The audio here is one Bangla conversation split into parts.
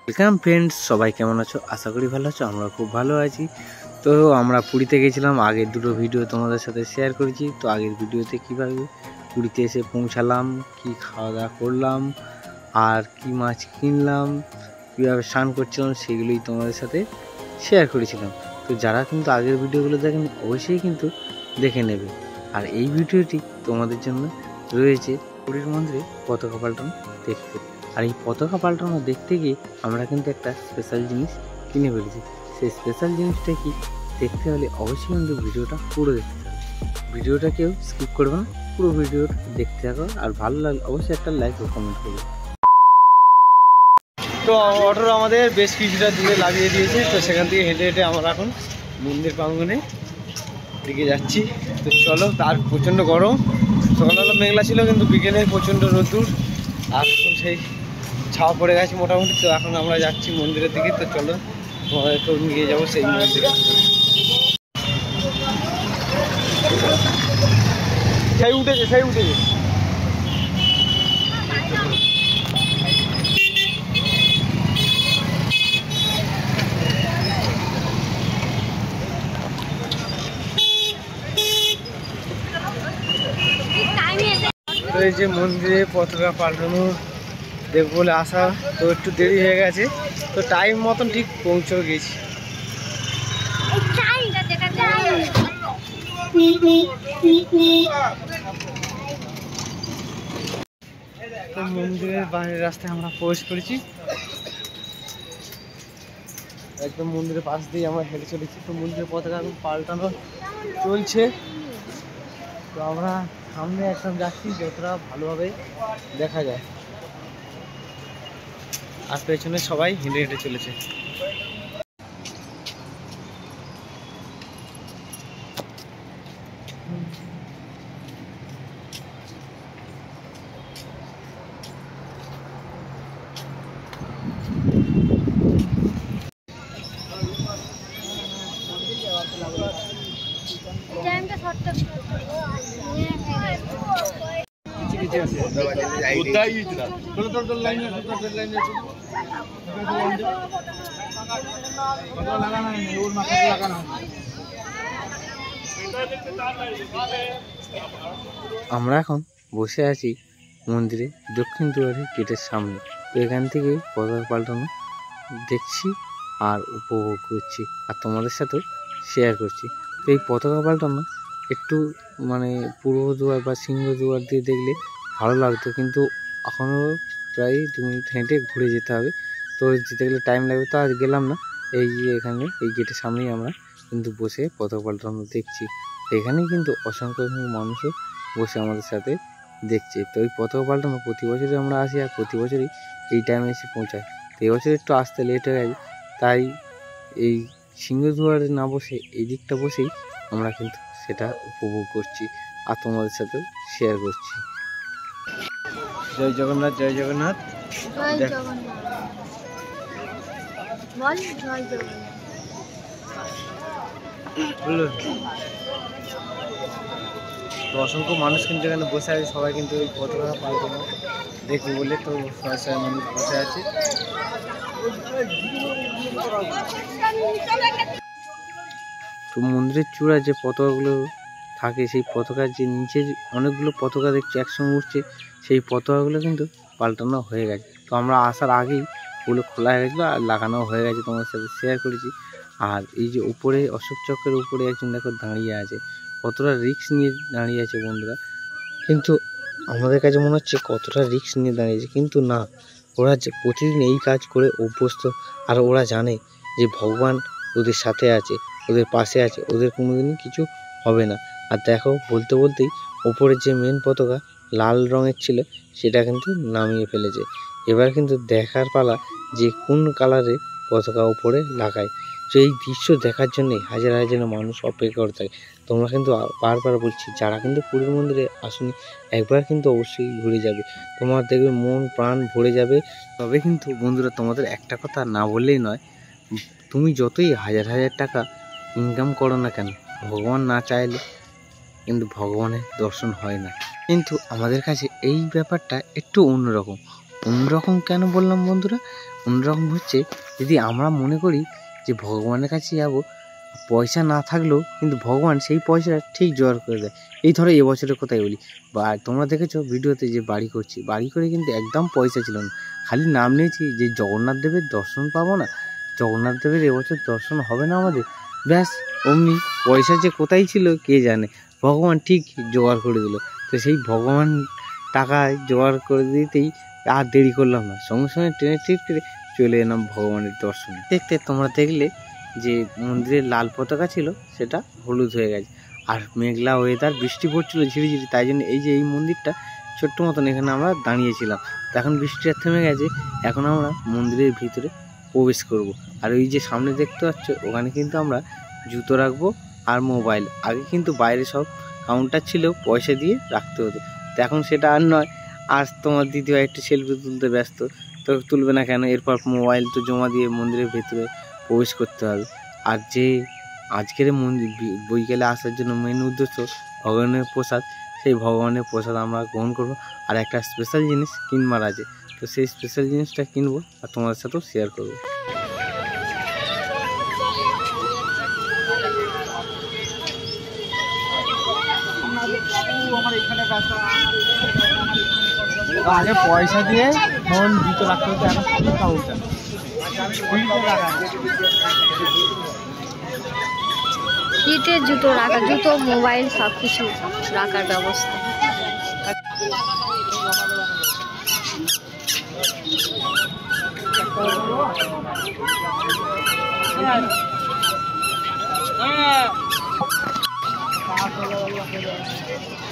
ওয়েলকাম ফ্রেন্ডস, সবাই কেমন আছো? আশা করি ভালো আছো। আমরা খুব ভালো আছি। তো আমরা পুরীতে গেছিলাম, আগের দুটো ভিডিও তোমাদের সাথে শেয়ার করেছি। তো আগের ভিডিওতে কীভাবে পুরীতে এসে পৌঁছালাম, কি খাওয়া দাওয়া করলাম, আর কি মাছ কিনলাম, কীভাবে স্নান করছিলাম, সেগুলোই তোমাদের সাথে শেয়ার করেছিলাম। তো যারা কিন্তু আগের ভিডিওগুলো দেখেন অবশ্যই কিন্তু দেখে নেবে। আর এই ভিডিওটি তোমাদের জন্য রয়েছে পুরীর মন্দিরে পতাকা পাল্টানো দেখতে। আর এই পতাকা পাল্টানো দেখতে গিয়ে আমরা কিন্তু একটা স্পেশাল জিনিস কিনে ফেলেছি। সেই স্পেশাল জিনিসটা কি দেখতে হলে অবশ্যই কিন্তু ভিডিওটা পুরো দেখতে হবে। ভিডিওটা কেউ স্কিপ করবে না, পুরো ভিডিওটা দেখতে থাকো। আর ভালো লাগলে অবশ্যই একটা লাইক ও কমেন্ট করবে। তো অটো আমাদের বেশ কিছুটা দূরে লাগিয়ে দিয়েছে। তো সেখান থেকে হেঁটে হেঁটে আমরা এখন মন্দির প্রাঙ্গণে দিকে যাচ্ছি। তো চলো, তার প্রচণ্ড গরম, সকালবেলা মেঘলা ছিল কিন্তু বিকেলে প্রচণ্ড রোদ্দুর, আর এখন সেই ছাওয়া পড়ে গেছে মোটামুটি। তো এখন আমরা যাচ্ছি মন্দিরের দিকে। তো চলো, তোমাদেরকেও নিয়ে যাবো সেই মন্দিরে। সেই উঠেছে। তো এই যে মন্দিরে পতাকা পাল্টানো দেখবো বলে আসা, তো একটু দেরি হয়ে গেছে। তো টাইম মতন ঠিক পৌঁছে গেছি। তো মন্দিরের বাইরের রাস্তায় আমরা প্রবেশ করেছি, একদম মন্দিরের পাশ দিয়ে আমরা হেঁটে চলেছি। তো মন্দিরের পতাকা এখন পাল্টানো চলছে। তো আমরা সামনে একদম যাচ্ছি, যতটা ভালোভাবে দেখা যায়। আর পেছনে সবাই হেঁটে হেঁটে চলেছে। আমরা এখন বসে আছি মন্দিরে দক্ষিণ দুয়ারে গেটের সামনে। তো এখান থেকে পতাকা পাল্টানো দেখছি আর উপভোগ করছি, আর তোমাদের সাথেও শেয়ার করছি। তো এই পতাকা পাল্টানো একটু মানে পূর্ব দুয়ার বা সিংহ দুয়ার দিয়ে দেখলে ভালো লাগতো, কিন্তু এখনও প্রায় 2 মিনিট হেঁটে ঘুরে যেতে হবে। তো যেতে গেলে টাইম লাগবে, তো আজ গেলাম না। এই যে এখানে এই গেটের সামনেই আমরা কিন্তু বসে পতাকা পাল্টানো দেখছি। এখানেই কিন্তু অসংখ্য মানুষও বসে আমাদের সাথে দেখছে। তো এই পতাকা পাল্টানো প্রতি বছরই আমরা আসি, আর প্রতি বছরই এই টাইমে এসে পৌঁছায়। তো এবছর একটু আসতে লেট হয়ে গেছে, তাই এই সিংহদুয়ারে না বসে এই দিকটা বসেই আমরা কিন্তু সেটা উপভোগ করছি আর তোমাদের সাথেও শেয়ার করছি। জয় জগন্নাথ, জয় জগন্নাথ, জয় জগন্নাথ, বল জয় জগন্নাথ। তো অসংখ্য মানুষ কিন্তু এখানে বসে আছে, সবাই কিন্তু এই পতাকা পাল্টানো দেখবে বলে তো সবাই মানুষ বসে আছে। তো মন্দিরের চূড়ায় যে পতাকাগুলো থাকে, সেই পতাকার যে নিচে অনেকগুলো পতাকা দেখছি একসঙ্গে উঠছে, সেই পতাকাগুলো কিন্তু পাল্টানো হয়ে গেছে। তো আমরা আসার আগেই ওগুলো খোলা হয়ে গেছিলো আর লাগানো হয়ে গেছে, তোমার সাথে শেয়ার করেছি। আর এই যে উপরে অশোক চক্রের উপরে একজন দেখো দাঁড়িয়ে আছে, কতটা রিস্ক নিয়ে দাঁড়িয়ে আছে বন্ধুরা। কিন্তু আমাদের কাছে মনে হচ্ছে কতটা রিস্ক নিয়ে দাঁড়িয়েছে, কিন্তু না, ওরা যে প্রতিদিন এই কাজ করে অভ্যস্ত, আর ওরা জানে যে ভগবান ওদের সাথে আছে, ওদের পাশে আছে, ওদের কোনোদিনই কিছু হবে না। আর দেখো, বলতে বলতেই ওপরের যে মেন পতাকা লাল রঙের ছিল সেটা কিন্তু নামিয়ে ফেলেছে। এবার কিন্তু দেখার পালা যে কোন কালারের পতাকা উপরে লাগায়। তো এই দৃশ্য দেখার জন্যে হাজার হাজার মানুষ অপেক্ষা করে থাকে। তোমরা কিন্তু বারবার বলছি, যারা কিন্তু পুরীর মন্দিরে আসুনি একবার কিন্তু অবশ্যই ঘুরে যাবে, তোমার দেখবে মন প্রাণ ভরে যাবে। তবে কিন্তু বন্ধুরা, তোমাদের একটা কথা না বললেই নয়, তুমি যতই হাজার হাজার টাকা ইনকাম করো না কেন, ভগবান না চাইলে কিন্তু ভগবানের দর্শন হয় না। কিন্তু আমাদের কাছে এই ব্যাপারটা একটু অন্যরকম। অন্যরকম কেন বললাম বন্ধুরা? অন্যরকম হচ্ছে যদি আমরা মনে করি যে ভগবানের কাছে যাব, পয়সা না থাকলেও কিন্তু ভগবান সেই পয়সা ঠিক জোগাড় করে দেয়। এই ধরো এবছরের কথাই বলি, বা তোমরা দেখেছো ভিডিওতে যে বাড়ি করছি, বাড়ি করে কিন্তু একদম পয়সা ছিল না, খালি নাম নিয়েছি যে জগন্নাথ দেবের দর্শন পাবো না, জগন্নাথ দেবের এবছর দর্শন হবে না আমাদের, ব্যাস অমনি পয়সা যে কোথায় ছিল কে জানে, ভগবান ঠিক জোগাড় করে দিল। তো সেই ভগবান টাকায় জোগাড় করে দিতেই আর দেরি করলাম না, সঙ্গে সঙ্গে ট্রেনের টিকিট কেটে চলে এলাম ভগবানের দর্শনে। দেখতে তোমরা দেখলে যে মন্দিরের লাল পতাকা ছিল সেটা হলুদ হয়ে গেছে, আর মেঘলা ওয়েদার, বৃষ্টি পড়ছিল ঝিরিঝিরি, তাই জন্য এই যে এই মন্দিরটা ছোট্ট মতন এখানে আমরা দাঁড়িয়েছিলাম। তো এখন বৃষ্টিটা থেমে গেছে, এখন আমরা মন্দিরের ভিতরে প্রবেশ করব। আর ওই যে সামনে দেখতে পাচ্ছ ওখানে কিন্তু আমরা জুতো রাখবো আর মোবাইল। আগে কিন্তু বাইরে সব কাউন্টার ছিল, পয়সা দিয়ে রাখতে হতো, তো এখন সেটা আর নয়। আজ তোমার দিদিভাই একটু সেলফি তুলতে ব্যস্ত, তো তুলবে না কেন, এরপর মোবাইল তো জমা দিয়ে মন্দিরের ভেতরে প্রবেশ করতে হবে। আর যে আজকের মন্দির বৈকালে আসার জন্য মেন উদ্দেশ্য ভগবানের প্রসাদ, সেই ভগবানের প্রসাদ আমরা গ্রহণ করবো। আর একটা স্পেশাল জিনিস কিনবার আছে, তো সেই স্পেশাল জিনিসটা কিনবো আর তোমাদের সাথেও শেয়ার করবো। আগে পয়সা দিয়ে ফোন জুতো রাখতে হতো, এখন কাউন্টার সিটে জুতো রাখা, জুতো মোবাইল সব কিছু রাখার ব্যবস্থা।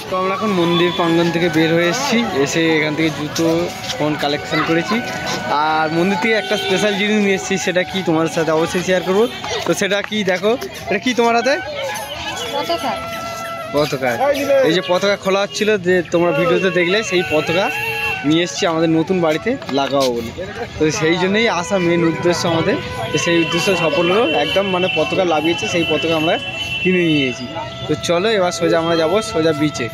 তো আমরা এখন মন্দির প্রাঙ্গণ থেকে বের হয়ে এসেছি, এসে এখান থেকে জুতো ফোন কালেকশন করেছি। আর মন্দির থেকে একটা স্পেশাল জিনিস নিয়ে এসেছি, সেটা কি তোমাদের সাথে অবশ্যই শেয়ার করবো। তো সেটা কি দেখো, এটা কি তোমার হাতে? পতাকা। এই যে পতাকা খোলা হচ্ছিল, যে তোমরা ভিডিওতে দেখলে, সেই পতাকা নিয়ে এসেছি আমাদের নতুন বাড়িতে লাগাবো বলে। তো সেই জন্যই আসা মেন উদ্দেশ্য আমাদের, তো সেই উদ্দেশ্য সফল হলো একদম, মানে পতাকা লাগিয়েছে, সেই পতাকা আমরা কিনে নিয়েছি। তো চলো এবার সোজা আমরা যাবো সোজা বিচে,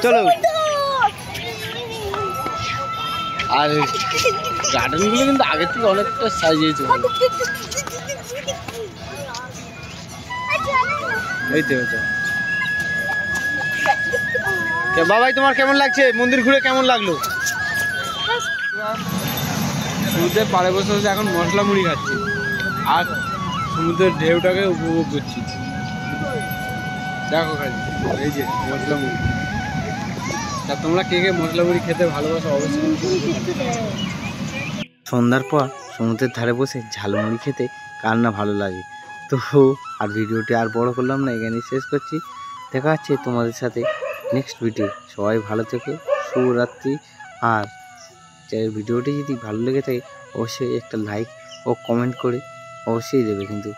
চলো। আর গার্ডেনগুলো কিন্তু আগের থেকে অনেকটা সাজিয়েছে, এই তো। বাবাই তোমার কেমন লাগছে, মন্দির ঘুরে কেমন লাগলো? সমুদ্রের পাড়ে বসে বসে এখন মশলা মুড়ি খাচ্ছি আর সমুদ্রের ঢেউটাকে উপভোগ করছি। দেখো খালি এই যে মশলা মুড়ি। তা তোমরা কে কে মশলা মুড়ি খেতে ভালোবাসো অবশ্যই। সন্ধ্যার পর সমুদ্রের ধারে বসে ঝালমুড়ি খেতে কার না ভালো লাগে। তো আর ভিডিওটি আর বড় করলাম না, এখানেই শেষ করছি। দেখা হচ্ছে তোমাদের সাথে নেক্সট ভিডিও। সবাই ভালো থেকো, শুভরাত্রি। আর ভিডিওটি যদি ভালো লেগে থাকে অবশ্যই একটা লাইক ও কমেন্ট করে অবশ্যই দেবে কিন্তু।